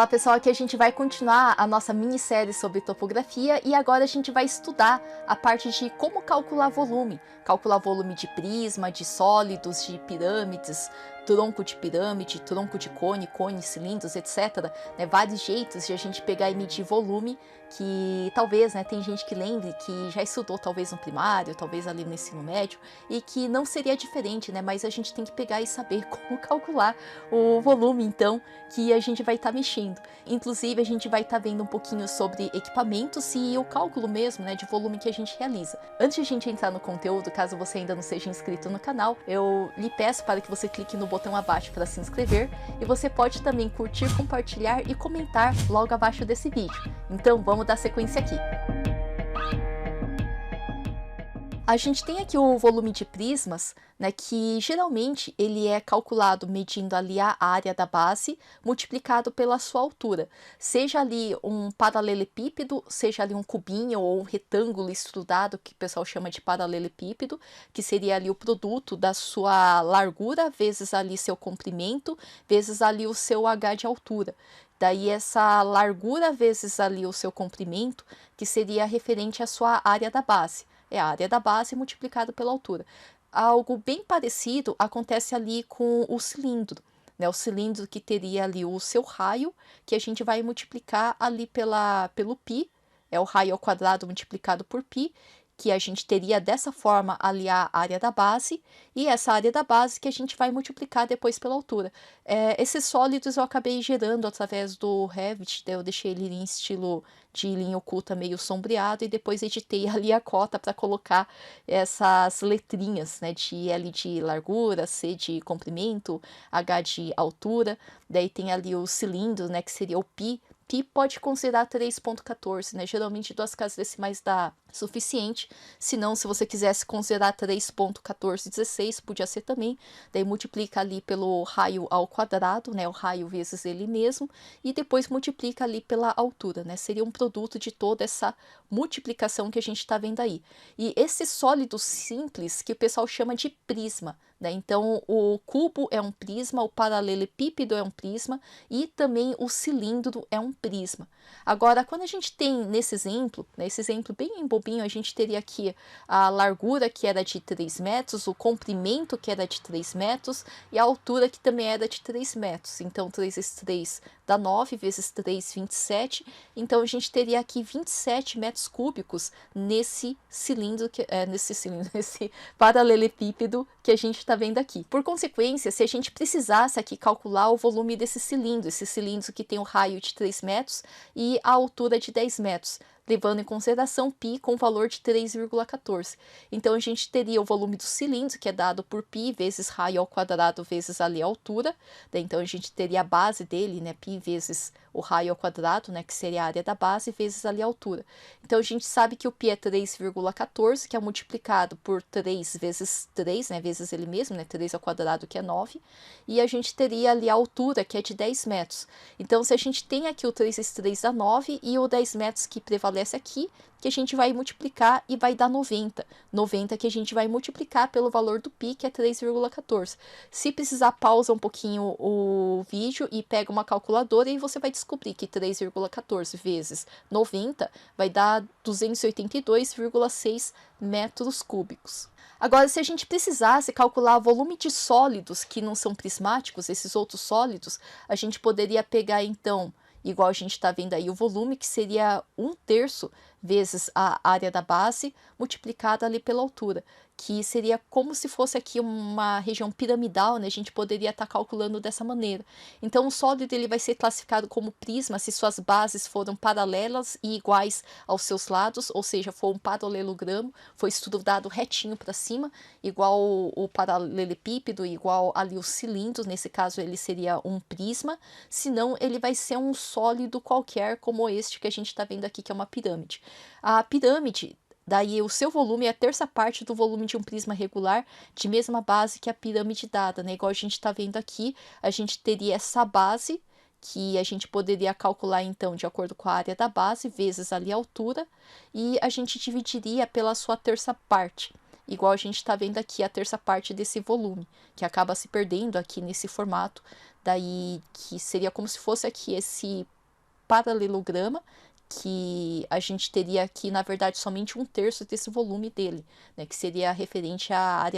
Olá pessoal, aqui a gente vai continuar a nossa minissérie sobre topografia e agora a gente vai estudar a parte de como calcular volume de prisma, de sólidos, de pirâmides, tronco de pirâmide, tronco de cone, cilindros, etc. Vários jeitos de a gente pegar e medir volume que talvez, tem gente que lembre que já estudou talvez no primário, talvez ali no ensino médio e que não seria diferente, mas a gente tem que pegar e saber como calcular o volume então que a gente vai estar mexendo. Inclusive a gente vai estar vendo um pouquinho sobre equipamentos e o cálculo mesmo, de volume que a gente realiza. Antes de a gente entrar no conteúdo, caso você ainda não seja inscrito no canal, eu lhe peço para que você clique no botão abaixo para se inscrever e você pode também curtir, compartilhar e comentar logo abaixo desse vídeo. Então vamos dar sequência aqui. A gente tem aqui o volume de prismas, que geralmente ele é calculado medindo ali a área da base multiplicado pela sua altura. Seja ali um paralelepípedo, seja ali um cubinho ou um retângulo estrudado, que o pessoal chama de paralelepípedo, que seria ali o produto da sua largura vezes ali seu comprimento, vezes ali o seu h de altura. Daí essa largura vezes ali o seu comprimento, que seria referente à sua área da base. É a área da base multiplicado pela altura. Algo bem parecido acontece ali com o cilindro. O cilindro que teria ali o seu raio, que a gente vai multiplicar ali pelo π, é o raio ao quadrado multiplicado por π, que a gente teria dessa forma ali a área da base, e essa área da base que a gente vai multiplicar depois pela altura. Esses sólidos eu acabei gerando através do Revit, eu deixei ele em estilo de linha oculta meio sombreado, e depois editei ali a cota para colocar essas letrinhas, de L de largura, C de comprimento, H de altura, daí tem ali o cilindro, que seria o π. Π pode considerar 3.14, geralmente 2 casas decimais dá suficiente, se não, se você quisesse considerar 3.1416, podia ser também, daí multiplica ali pelo raio ao quadrado, o raio vezes ele mesmo, e depois multiplica ali pela altura, seria um produto de toda essa multiplicação que a gente está vendo aí. E esse sólido simples que o pessoal chama de prisma, então o cubo é um prisma, o paralelepípedo é um prisma e também o cilindro é um prisma. Agora, quando a gente tem nesse exemplo, esse exemplo bem bobinho, a gente teria aqui a largura que era de 3 metros, o comprimento que era de 3 metros e a altura que também era de 3 metros. Então 3 vezes 3 dá 9, vezes 3, 27. Então a gente teria aqui 27 metros cúbicos nesse cilindro, nesse paralelepípedo que a gente está vendo aqui. Por consequência, se a gente precisasse aqui calcular o volume desse cilindro, esse cilindro que tem o raio de 3 metros e a altura de 10 metros, levando em consideração π com o valor de 3,14. Então a gente teria o volume do cilindro, que é dado por π vezes raio ao quadrado vezes ali a altura. Então a gente teria a base dele, π vezes o raio ao quadrado, que seria a área da base, vezes ali a altura. Então a gente sabe que o π é 3,14, que é multiplicado por 3 vezes 3, vezes ele mesmo, 3 ao quadrado, que é 9. E a gente teria ali a altura, que é de 10 metros. Então se a gente tem aqui o 3 vezes 3 dá 9, e o 10 metros que prevalece aqui, que a gente vai multiplicar e vai dar 90. 90 que a gente vai multiplicar pelo valor do π, que é 3,14. Se precisar, pausa um pouquinho o vídeo e pega uma calculadora e você vai descobrir que 3,14 vezes 90 vai dar 282,6 metros cúbicos. Agora, se a gente precisasse calcular o volume de sólidos que não são prismáticos, esses outros sólidos, a gente poderia pegar então, igual a gente está vendo aí, o volume, que seria 1/3 vezes a área da base multiplicada ali pela altura, que seria como se fosse aqui uma região piramidal, a gente poderia estar calculando dessa maneira. Então o sólido ele vai ser classificado como prisma se suas bases foram paralelas e iguais aos seus lados, ou seja, for um paralelogramo, foi estudado retinho para cima, igual o paralelepípedo, igual ali o cilindro, nesse caso ele seria um prisma, senão ele vai ser um sólido qualquer, como este que a gente está vendo aqui, que é uma pirâmide. A pirâmide, daí o seu volume é a terça parte do volume de um prisma regular, de mesma base que a pirâmide dada, igual a gente está vendo aqui, a gente teria essa base, que a gente poderia calcular então de acordo com a área da base, vezes ali a altura, e a gente dividiria pela sua terça parte. igual a gente está vendo aqui a terça parte desse volume, que acaba se perdendo aqui nesse formato daí que seria como se fosse aqui esse paralelograma, que a gente teria aqui, na verdade, somente 1/3 desse volume dele, né, que seria referente à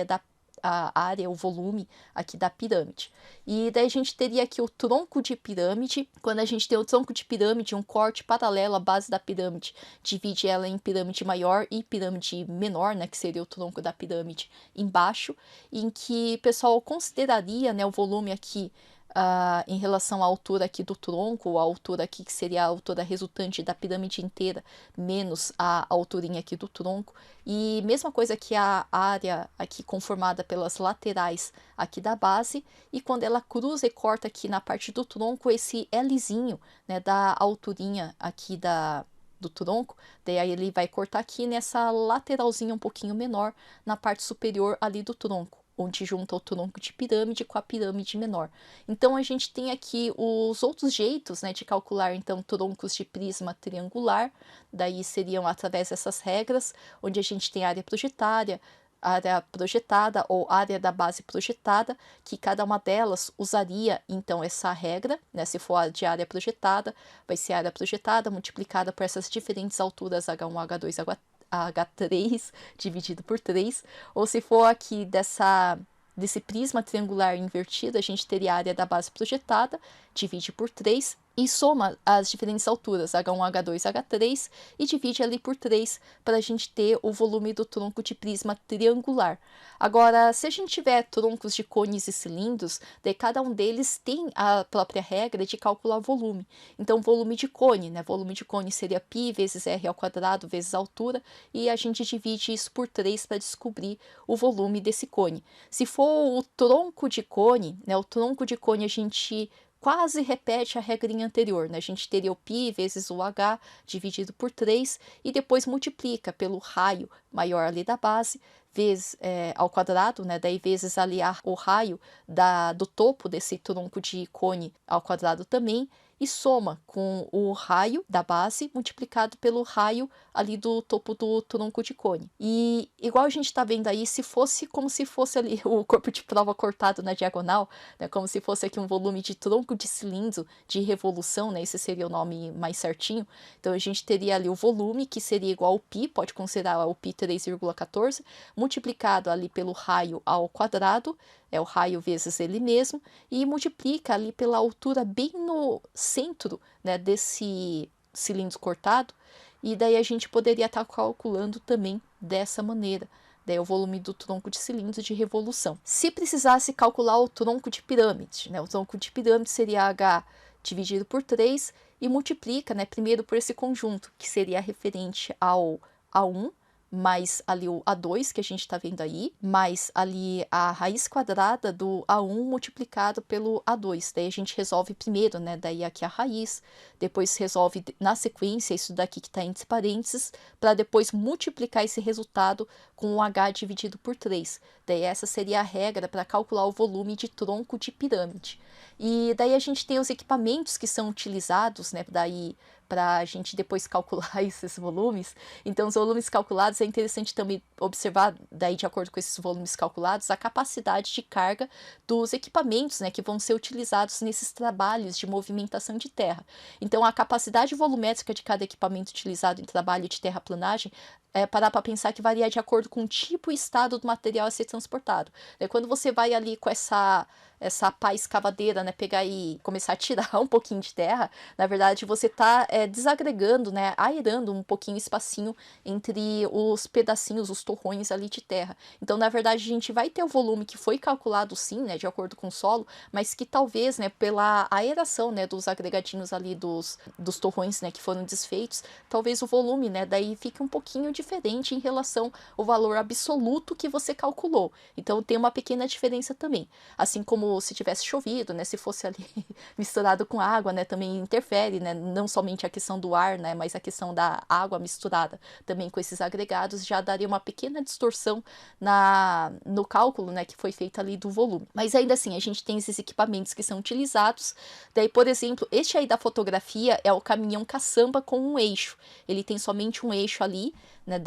área o volume aqui da pirâmide. E daí a gente teria aqui o tronco de pirâmide. Quando a gente tem o tronco de pirâmide, um corte paralelo à base da pirâmide, divide ela em pirâmide maior e pirâmide menor, né, que seria o tronco da pirâmide embaixo, em que o pessoal consideraria, né, o volume aqui em relação à altura aqui do tronco, ou a altura aqui que seria a altura resultante da pirâmide inteira, menos a alturinha aqui do tronco. E mesma coisa que a área aqui conformada pelas laterais aqui da base, e quando ela cruza e corta aqui na parte do tronco, esse Lzinho, né, da alturinha aqui do tronco, daí aí ele vai cortar aqui nessa lateralzinha um pouquinho menor, na parte superior ali do tronco, onde junta o tronco de pirâmide com a pirâmide menor. Então a gente tem aqui os outros jeitos, né, de calcular então troncos de prisma triangular, daí seriam através dessas regras, onde a gente tem área projetada ou área da base projetada, que cada uma delas usaria então essa regra, né? Se for de área projetada, vai ser área projetada multiplicada por essas diferentes alturas H1, H2, H3 dividido por 3, ou se for aqui desse prisma triangular invertido, a gente teria a área da base projetada, divide por 3 e soma as diferentes alturas, H1, H2, H3, e divide ali por 3 para a gente ter o volume do tronco de prisma triangular. Agora, se a gente tiver troncos de cones e cilindros, daí cada um deles tem a própria regra de calcular volume. Então, volume de cone, né? Volume de cone seria π vezes r ao quadrado vezes a altura, e a gente divide isso por 3 para descobrir o volume desse cone. Se for o tronco de cone, né? O tronco de cone a gente quase repete a regrinha anterior, né? A gente teria o π vezes o h dividido por 3 e depois multiplica pelo raio maior ali da base, vezes ao quadrado, né? Daí vezes ali o raio do topo desse tronco de cone ao quadrado também, e soma com o raio da base multiplicado pelo raio ali do topo do tronco de cone. E igual a gente está vendo aí, se fosse como se fosse ali o corpo de prova cortado na diagonal, né, como se fosse aqui um volume de tronco de cilindro de revolução, né, esse seria o nome mais certinho. Então a gente teria ali o volume, que seria igual ao π, pode considerar o π 3,14, multiplicado ali pelo raio ao quadrado, é o raio vezes ele mesmo, e multiplica ali pela altura bem no centro, né, desse cilindro cortado, e daí a gente poderia estar calculando também dessa maneira. Daí o volume do tronco de cilindro de revolução. Se precisasse calcular o tronco de pirâmide, né, o tronco de pirâmide seria H dividido por 3 e multiplica, né, primeiro por esse conjunto, que seria referente ao A1, mais ali o A2 que a gente está vendo aí, mais ali a raiz quadrada do A1 multiplicado pelo A2. Daí a gente resolve primeiro, né? Daí aqui a raiz, depois resolve na sequência isso daqui que está entre parênteses, para depois multiplicar esse resultado com o H dividido por 3. Daí essa seria a regra para calcular o volume de tronco de pirâmide. E daí a gente tem os equipamentos que são utilizados, né? Daí para a gente depois calcular esses volumes. Então, os volumes calculados, é interessante também observar, daí de acordo com esses volumes calculados, a capacidade de carga dos equipamentos, né, que vão ser utilizados nesses trabalhos de movimentação de terra. Então, a capacidade volumétrica de cada equipamento utilizado em trabalho de terraplanagem parar para pensar que varia de acordo com o tipo e estado do material a ser transportado. Quando você vai ali com essa pá escavadeira, né, pegar e começar a tirar um pouquinho de terra, na verdade você está desagregando, né, aerando um pouquinho o espacinho entre os pedacinhos, os torrões ali de terra. Então, na verdade, a gente vai ter o volume que foi calculado sim, né, de acordo com o solo, mas que talvez, né, pela aeração, né, dos agregadinhos ali dos torrões, né, que foram desfeitos, talvez o volume, né, daí fique um pouquinho diferente em relação ao valor absoluto que você calculou. Então, tem uma pequena diferença também. Assim como se tivesse chovido, né, se fosse ali misturado com água, né, também interfere, né, não somente a questão do ar, né, mas a questão da água misturada também com esses agregados já daria uma pequena distorção no cálculo, né, que foi feito ali do volume. Mas ainda assim, a gente tem esses equipamentos que são utilizados. Daí, por exemplo, este aí da fotografia é o caminhão caçamba com um eixo. Ele tem somente um eixo ali, né,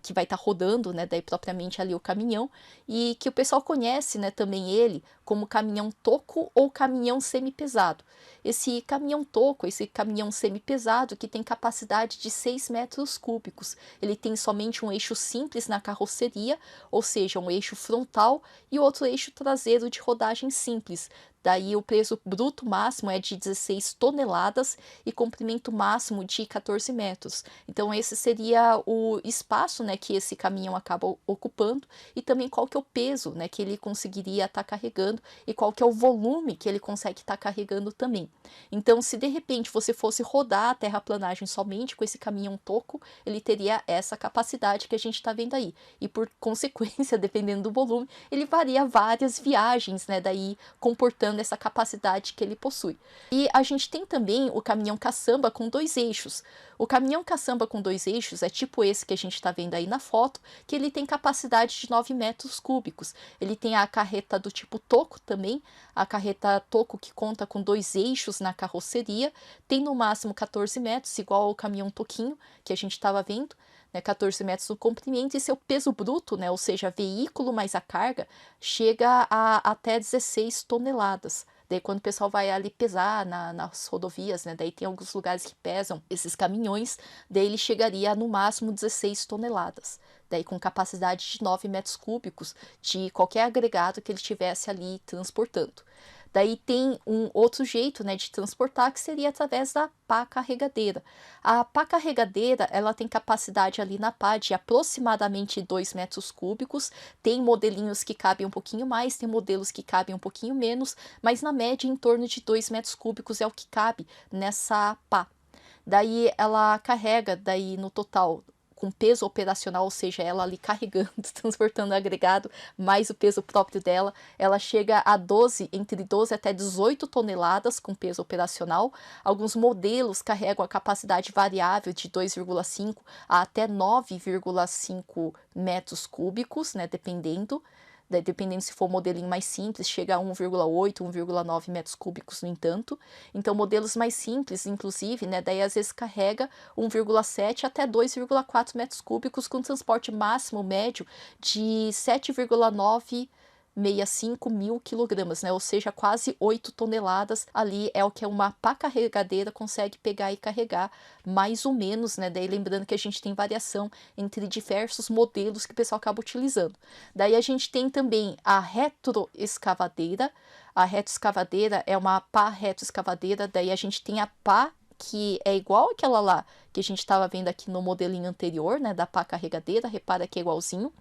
que vai estar rodando, né, daí propriamente ali o caminhão, e que o pessoal conhece, né, também ele como caminhão caminhão toco ou caminhão semi-pesado. Esse caminhão toco, esse caminhão semi-pesado que tem capacidade de 6 metros cúbicos. Ele tem somente um eixo simples na carroceria, ou seja, um eixo frontal e outro eixo traseiro de rodagem simples. Daí o peso bruto máximo é de 16 toneladas e comprimento máximo de 14 metros. Então esse seria o espaço, né, que esse caminhão acaba ocupando e também qual que é o peso, né, que ele conseguiria estar carregando e qual que é o volume que ele consegue estar carregando também. Então se de repente você fosse rodar a terraplanagem somente com esse caminhão toco, ele teria essa capacidade que a gente está vendo aí. E por consequência, dependendo do volume, ele varia várias viagens, né, daí comportando essa capacidade que ele possui. E a gente tem também o caminhão caçamba com 2 eixos. O caminhão caçamba com 2 eixos é tipo esse que a gente está vendo aí na foto, que ele tem capacidade de 9 metros cúbicos. Ele tem a carreta do tipo toco também, a carreta toco que conta com 2 eixos na carroceria, tem no máximo 14 metros, igual ao caminhão toquinho que a gente estava vendo, né, 14 metros no comprimento, e seu peso bruto, né, ou seja, veículo mais a carga, chega a até 16 toneladas. Daí quando o pessoal vai ali pesar nas rodovias, né, daí tem alguns lugares que pesam esses caminhões, daí ele chegaria no máximo 16 toneladas. Daí com capacidade de 9 metros cúbicos de qualquer agregado que ele estivesse ali transportando. Daí tem um outro jeito, né, de transportar, que seria através da pá carregadeira. A pá carregadeira, ela tem capacidade ali na pá de aproximadamente 2 metros cúbicos. Tem modelinhos que cabem um pouquinho mais, tem modelos que cabem um pouquinho menos, mas na média em torno de 2 metros cúbicos é o que cabe nessa pá. Daí ela carrega, daí no total, com peso operacional, ou seja, ela ali carregando, transportando agregado, mais o peso próprio dela, ela chega a 12, entre 12 até 18 toneladas com peso operacional. Alguns modelos carregam a capacidade variável de 2,5 a até 9,5 metros cúbicos, né, dependendo se for um modelinho mais simples, chega a 1,8, 1,9 metros cúbicos, no entanto. Então, modelos mais simples, inclusive, né, daí às vezes carrega 1,7 até 2,4 metros cúbicos, com transporte máximo médio de 7,965 mil quilogramas, né? Ou seja, quase 8 toneladas ali é o que uma pá carregadeira consegue pegar e carregar, mais ou menos, né? Daí lembrando que a gente tem variação entre diversos modelos que o pessoal acaba utilizando. Daí a gente tem também a retroescavadeira. A retroescavadeira é uma pá retroescavadeira, daí a gente tem a pá que é igual àquela lá que a gente estava vendo aqui no modelinho anterior, né, da pá carregadeira, repara que é igualzinho.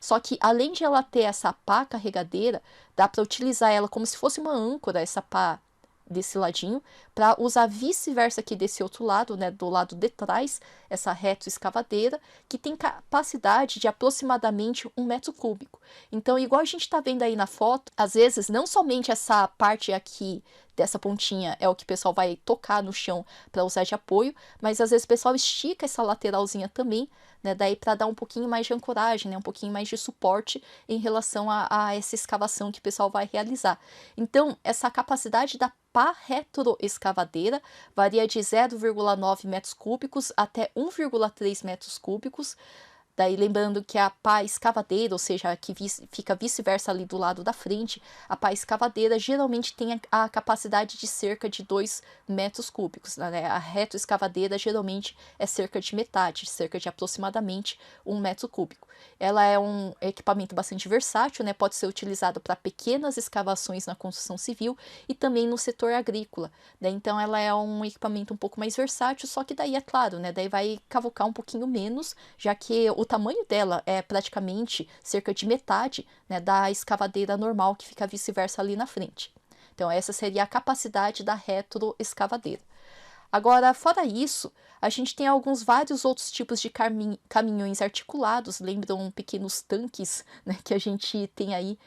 Só que além de ela ter essa pá carregadeira, dá para utilizar ela como se fosse uma âncora, essa pá desse ladinho, para usar vice-versa aqui desse outro lado, né, do lado de trás, essa retroescavadeira, que tem capacidade de aproximadamente 1 metro cúbico. Então, igual a gente está vendo aí na foto, às vezes não somente essa parte aqui dessa pontinha é o que o pessoal vai tocar no chão para usar de apoio, mas às vezes o pessoal estica essa lateralzinha também, né, daí para dar um pouquinho mais de ancoragem, né, um pouquinho mais de suporte em relação a essa escavação que o pessoal vai realizar. Então, essa capacidade da pá retroescavadeira varia de 0,9 metros cúbicos até 1,3 metros cúbicos. Daí lembrando que a pá escavadeira, ou seja, a que fica vice-versa ali do lado da frente, a pá escavadeira geralmente tem a capacidade de cerca de 2 metros cúbicos, né? A retroescavadeira geralmente é cerca de metade, cerca de aproximadamente 1 metro cúbico. Ela é um equipamento bastante versátil, né? Pode ser utilizado para pequenas escavações na construção civil e também no setor agrícola, né? Então ela é um equipamento um pouco mais versátil, só que daí é claro, né? Daí vai cavocar um pouquinho menos, já que o tamanho dela é praticamente cerca de metade, né, da escavadeira normal que fica vice-versa ali na frente. Então essa seria a capacidade da retroescavadeira. Agora, fora isso, a gente tem vários outros tipos de caminhões articulados, lembram pequenos tanques, né, que a gente tem aí,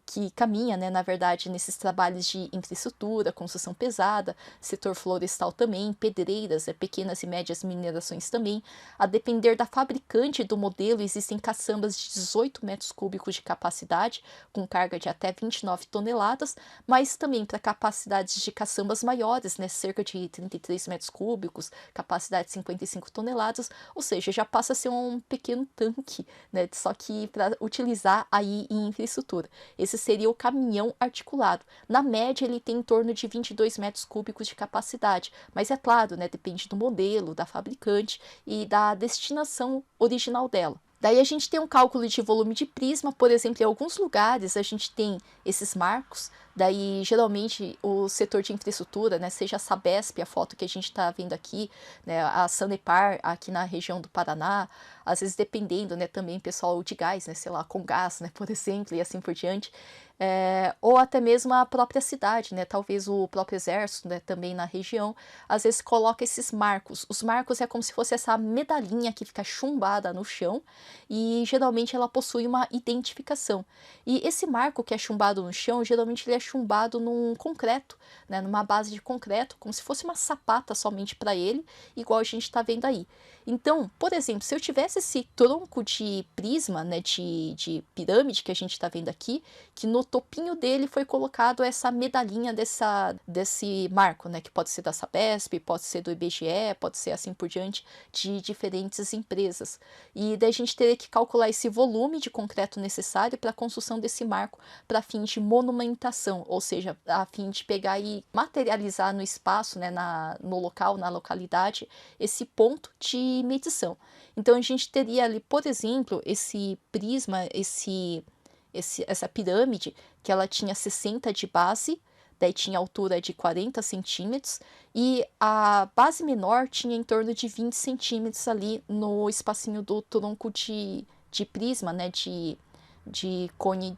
que caminha, né, na verdade, nesses trabalhos de infraestrutura, construção pesada, setor florestal também, pedreiras, pequenas e médias minerações também. A depender da fabricante do modelo, existem caçambas de 18 metros cúbicos de capacidade, com carga de até 29 toneladas, mas também para capacidades de caçambas maiores, né, cerca de 33 metros cúbicos, capacidade de 55 toneladas, ou seja, já passa a ser um pequeno tanque, né, só que para utilizar aí em infraestrutura. infraestrutura. Esse seria o caminhão articulado. Na média, ele tem em torno de 22 metros cúbicos de capacidade, mas é claro, né, depende do modelo, da fabricante e da destinação original dela. Daí a gente tem um cálculo de volume de prisma, por exemplo, em alguns lugares a gente tem esses marcos, daí geralmente o setor de infraestrutura, né, seja a Sabesp, a foto que a gente está vendo aqui, né, a Sanepar aqui na região do Paraná, às vezes dependendo, né, também pessoal de gás, né, sei lá, com gás, né, por exemplo, e assim por diante, ou até mesmo a própria cidade, né, talvez o próprio exército, né, também na região, às vezes coloca esses marcos. Os marcos é como se fosse essa medalhinha que fica chumbada no chão, e geralmente ela possui uma identificação. E esse marco que é chumbado no chão, geralmente ele é chumbado num concreto, né, numa base de concreto, como se fosse uma sapata somente para ele, igual a gente está vendo aí. Então, por exemplo, se eu tivesse esse tronco de prisma, né, de pirâmide que a gente está vendo aqui, que no topinho dele foi colocado essa medalhinha desse marco, né, que pode ser da Sabesp, pode ser do IBGE, pode ser assim por diante, de diferentes empresas. E daí a gente teria que calcular esse volume de concreto necessário para a construção desse marco para fim de monumentação, ou seja, a fim de pegar e materializar no espaço, né, no local, na localidade, esse ponto de medição. Então a gente teria ali, por exemplo, esse prisma, essa pirâmide, que ela tinha 60 de base, daí tinha altura de 40 centímetros, e a base menor tinha em torno de 20 centímetros ali no espacinho do tronco de prisma, né, de cone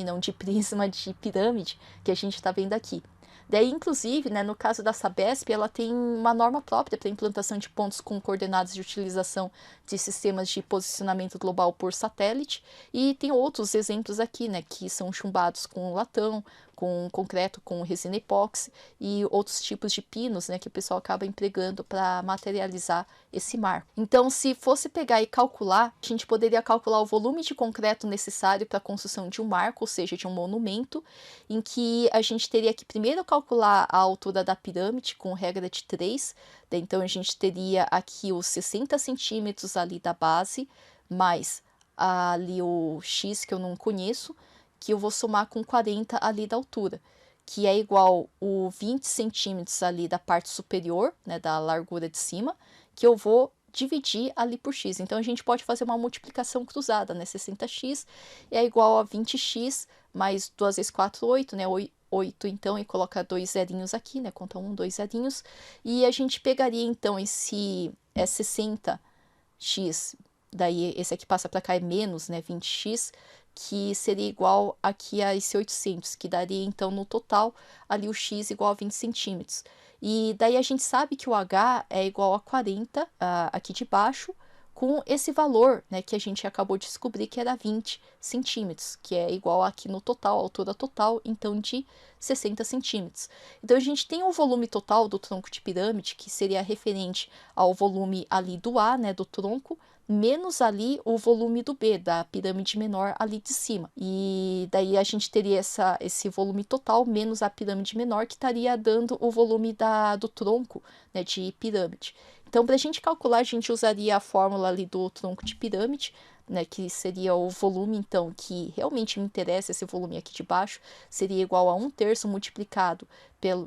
não, de prisma de pirâmide, que a gente está vendo aqui. Daí, inclusive, né, no caso da Sabesp, ela tem uma norma própria para implantação de pontos com coordenadas de utilização de sistemas de posicionamento global por satélite, e tem outros exemplos aqui, né, que são chumbados com latão, com concreto, com resina epóxi e outros tipos de pinos, né, que o pessoal acaba empregando para materializar esse marco. Então, se fosse pegar e calcular, a gente poderia calcular o volume de concreto necessário para a construção de um marco, ou seja, de um monumento, em que a gente teria que primeiro calcular a altura da pirâmide com regra de 3, então a gente teria aqui os 60 centímetros ali da base, mais ali o X que eu não conheço, que eu vou somar com 40 ali da altura, que é igual o 20 centímetros ali da parte superior, né, da largura de cima, que eu vou dividir ali por x. Então a gente pode fazer uma multiplicação cruzada, né? 60x é igual a 20x mais 2 vezes 4, 8, né? 8 então, e coloca 2 zerinhos aqui, né? Conta 1, 2 zerinhos. E a gente pegaria então esse 60x, daí esse aqui passa para cá é menos, né? 20x, que seria igual aqui a esse 800, que daria então no total ali o x igual a 20 centímetros. E daí a gente sabe que o h é igual a 40 aqui de baixo, com esse valor, né, que a gente acabou de descobrir que era 20 centímetros, que é igual aqui no total, a altura total, então de 60 centímetros. Então a gente tem o volume total do tronco de pirâmide, que seria referente ao volume ali do A, né, do tronco, menos ali o volume do B, da pirâmide menor ali de cima. E daí a gente teria esse volume total menos a pirâmide menor, que estaria dando o volume do tronco, né, de pirâmide. Então, para a gente calcular, a gente usaria a fórmula ali do tronco de pirâmide, né, que seria o volume, então, que realmente me interessa, esse volume aqui de baixo, seria igual a 1/3 multiplicado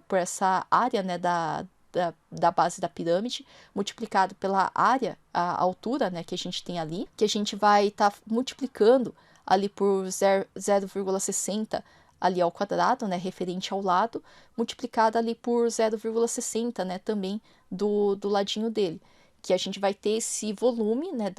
por essa área, né, da base da pirâmide, multiplicado pela área, a altura, né, que a gente tem ali, que a gente vai estar multiplicando ali por 0,60 ali ao quadrado, né, referente ao lado, multiplicado ali por 0,60, né, também do ladinho dele, que a gente vai ter esse volume, né,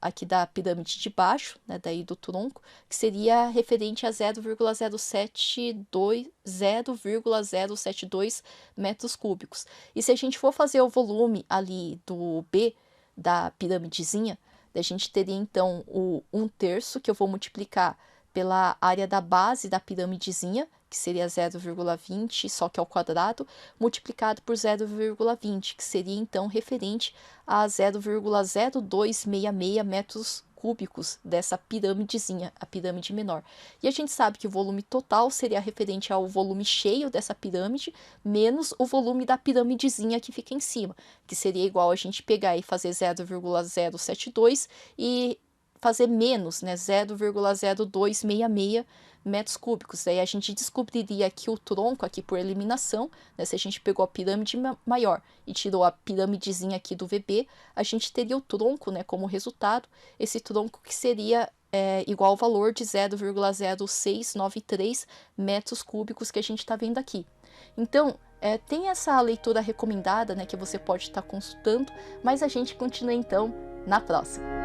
aqui da pirâmide de baixo, né, daí do tronco, que seria referente a 0,072 metros cúbicos. E se a gente for fazer o volume ali do B, da piramidezinha, a gente teria então o 1/3, que eu vou multiplicar pela área da base da piramidezinha, que seria 0,20, só que ao quadrado, multiplicado por 0,20, que seria então referente a 0,0266 metros cúbicos dessa piramidezinha, a pirâmide menor. E a gente sabe que o volume total seria referente ao volume cheio dessa pirâmide, menos o volume da piramidezinha que fica em cima, que seria igual a gente pegar e fazer 0,072 e fazer menos, né, 0,0266 metros cúbicos. Daí a gente descobriria aqui o tronco aqui por eliminação, né, se a gente pegou a pirâmide maior e tirou a pirâmidezinha aqui do VB, a gente teria o tronco, né, como resultado, esse tronco que seria igual ao valor de 0,0693 metros cúbicos que a gente está vendo aqui. Então, tem essa leitura recomendada, né, que você pode estar consultando, mas a gente continua então na próxima.